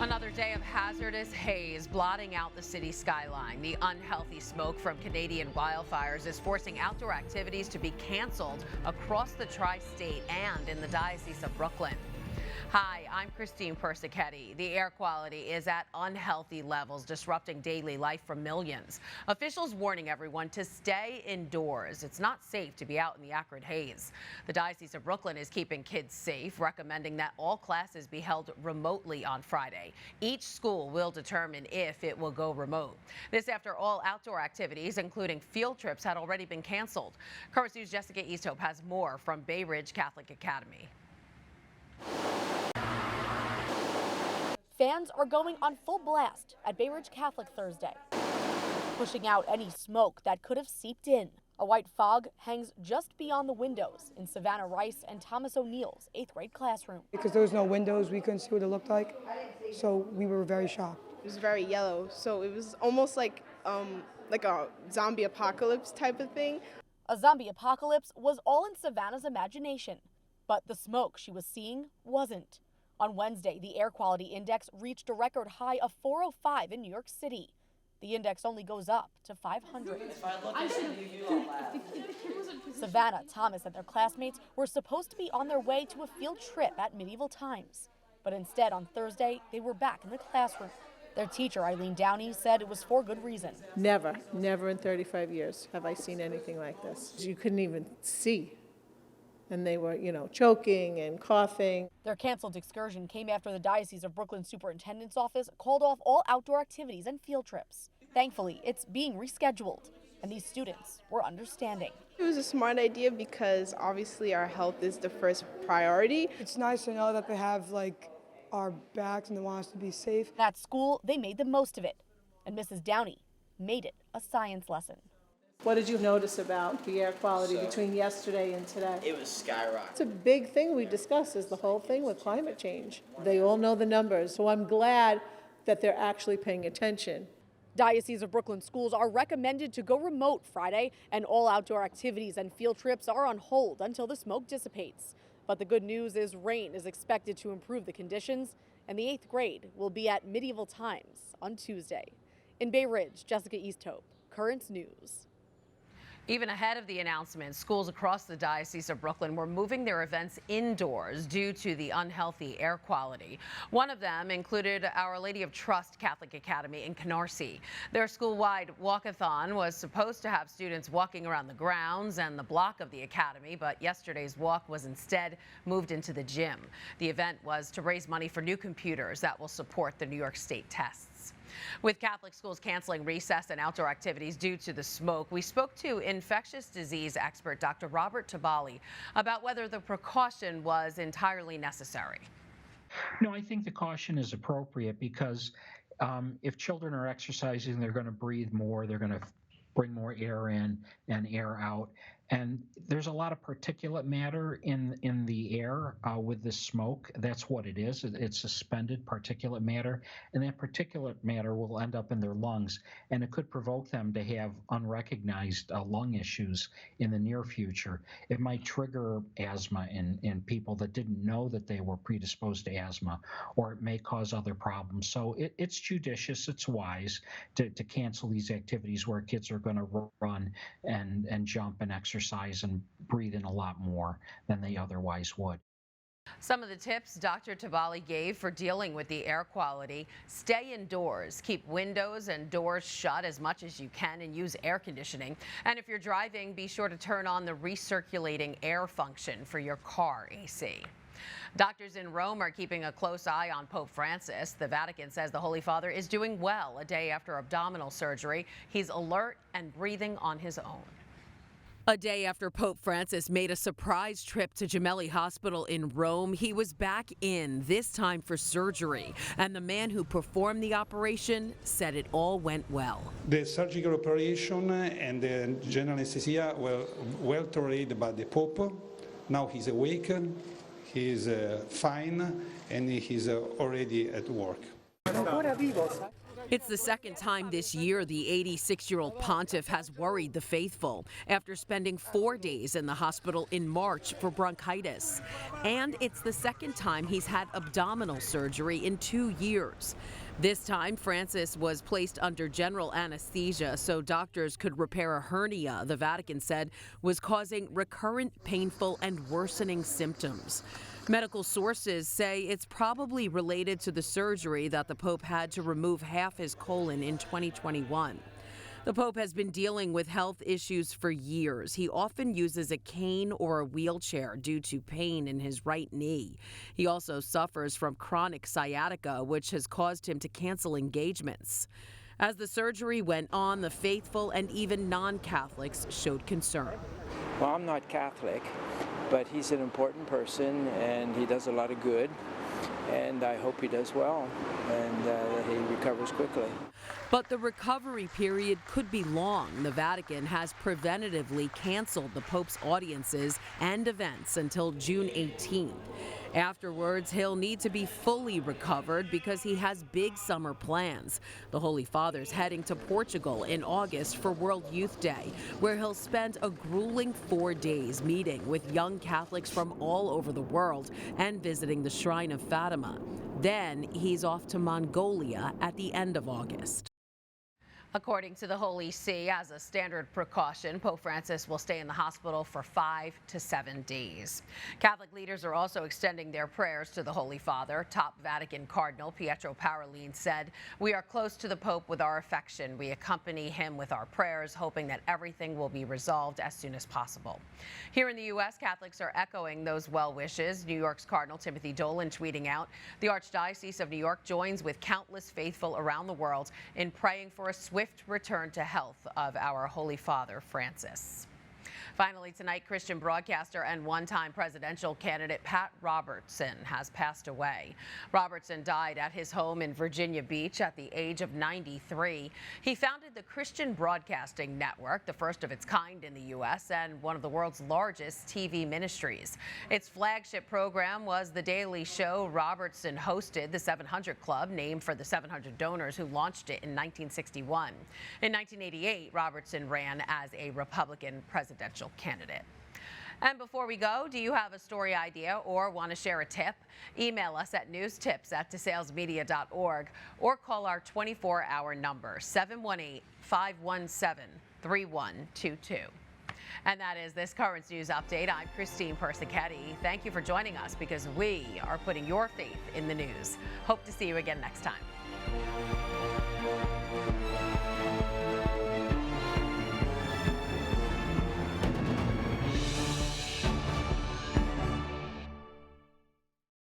Another day of hazardous haze blotting out the city skyline. The unhealthy smoke from Canadian wildfires is forcing outdoor activities to be canceled across the tri-state and in the Diocese of Brooklyn. Hi, I'm Christine Persichetti. The air quality is at unhealthy levels, disrupting daily life for millions. Officials warning everyone to stay indoors. It's not safe to be out in the acrid haze. The Diocese of Brooklyn is keeping kids safe, recommending that all classes be held remotely on Friday. Each school will determine if it will go remote. This after all outdoor activities, including field trips, had already been canceled. Currents News' Jessica Easthope has more from Bay Ridge Catholic Academy. Fans are going on full blast at Bay Ridge Catholic Thursday, pushing out any smoke that could have seeped in. A white fog hangs just beyond the windows in Savannah Rice and Thomas O'Neill's 8th grade classroom. Because there was no windows, we couldn't see what it looked like, so we were very shocked. It was very yellow, so it was almost like a zombie apocalypse type of thing. A zombie apocalypse was all in Savannah's imagination, but the smoke she was seeing wasn't. On Wednesday, the air quality index reached a record high of 405 in New York City. The index only goes up to 500. Savannah, Thomas, and their classmates were supposed to be on their way to a field trip at medieval times. But instead, on Thursday, they were back in the classroom. Their teacher, Eileen Downey, said it was for good reason. Never in 35 years have I seen anything like this. You couldn't even see. And they were, choking and coughing. Their canceled excursion came after the Diocese of Brooklyn Superintendent's Office called off all outdoor activities and field trips. Thankfully, it's being rescheduled, and these students were understanding. It was a smart idea because obviously our health is the first priority. It's nice to know that they have our backs and they want us to be safe. At school, they made the most of it, and Mrs. Downey made it a science lesson. What did you notice about the air quality between yesterday and today? It was skyrocketing. It's a big thing we discuss is the whole thing with climate change. They all know the numbers, so I'm glad that they're actually paying attention. Diocese of Brooklyn schools are recommended to go remote Friday, and all outdoor activities and field trips are on hold until the smoke dissipates. But the good news is rain is expected to improve the conditions, and the 8th grade will be at medieval times on Tuesday. In Bay Ridge, Jessica Easthope, Currents News. Even ahead of the announcement, schools across the Diocese of Brooklyn were moving their events indoors due to the unhealthy air quality. One of them included Our Lady of Trust Catholic Academy in Canarsie. Their school-wide walkathon was supposed to have students walking around the grounds and the block of the academy, but yesterday's walk was instead moved into the gym. The event was to raise money for new computers that will support the New York State tests. With Catholic schools canceling recess and outdoor activities due to the smoke, we spoke to infectious disease expert Dr. Robert Tabali about whether the precaution was entirely necessary. No, I think the caution is appropriate because if children are exercising, they're going to breathe more, they're going to bring more air in and air out. And there's a lot of particulate matter in the air with this smoke. That's what it is. It's suspended particulate matter, and that particulate matter will end up in their lungs, and it could provoke them to have unrecognized lung issues in the near future. It might trigger asthma in people that didn't know that they were predisposed to asthma, or it may cause other problems. So it's judicious, it's wise to cancel these activities where kids are going to run and jump and exercise and breathe in a lot more than they otherwise would. Some of the tips Dr. Tabali gave for dealing with the air quality: stay indoors, keep windows and doors shut as much as you can, and use air conditioning. And if you're driving, be sure to turn on the recirculating air function for your car AC. Doctors in Rome are keeping a close eye on Pope Francis. The Vatican says the Holy Father is doing well a day after abdominal surgery. He's alert and breathing on his own. A day after Pope Francis made a surprise trip to Gemelli Hospital in Rome, he was back in, this time for surgery. And the man who performed the operation said it all went well. The surgical operation and the general anesthesia were well tolerated by the Pope. Now he's awake, he's fine, and he's already at work. It's the second time this year the 86-year-old pontiff has worried the faithful after spending 4 days in the hospital in March for bronchitis. And it's the second time he's had abdominal surgery in 2 years. This time, Francis was placed under general anesthesia so doctors could repair a hernia the Vatican said was causing recurrent, painful, and worsening symptoms. Medical sources say it's probably related to the surgery that the Pope had to remove half his colon in 2021. The Pope has been dealing with health issues for years. He often uses a cane or a wheelchair due to pain in his right knee. He also suffers from chronic sciatica, which has caused him to cancel engagements. As the surgery went on, the faithful and even non-Catholics showed concern. Well, I'm not Catholic, but he's an important person and he does a lot of good, and I hope he does well and he recovers quickly. But the recovery period could be long. The Vatican has preventatively canceled the Pope's audiences and events until June 18th. Afterwards, he'll need to be fully recovered because he has big summer plans. The Holy Father's heading to Portugal in August for World Youth Day, where he'll spend a grueling 4 days meeting with young Catholics from all over the world and visiting the Shrine of Fatima. Then he's off to Mongolia at the end of August. According to the Holy See, as a standard precaution, Pope Francis will stay in the hospital for 5 to 7 days. Catholic leaders are also extending their prayers to the Holy Father. Top Vatican Cardinal Pietro Parolin said, "We are close to the Pope with our affection. We accompany him with our prayers, hoping that everything will be resolved as soon as possible." Here in the U.S., Catholics are echoing those well wishes. New York's Cardinal Timothy Dolan tweeting out, "The Archdiocese of New York joins with countless faithful around the world in praying for a swift return to health of our Holy Father Francis." Finally tonight, Christian broadcaster and one-time presidential candidate Pat Robertson has passed away. Robertson died at his home in Virginia Beach at the age of 93. He founded the Christian Broadcasting Network, the first of its kind in the U.S. and one of the world's largest TV ministries. Its flagship program was The Daily Show. Robertson hosted the 700 Club, named for the 700 donors who launched it in 1961. In 1988, Robertson ran as a Republican presidential candidate. And before we go, do you have a story idea or want to share a tip? Email us at newstips@desalesmedia.org or call our 24-hour number, 718-517-3122. And that is this Currents News Update. I'm Christine Persichetti. Thank you for joining us because we are putting your faith in the news. Hope to see you again next time.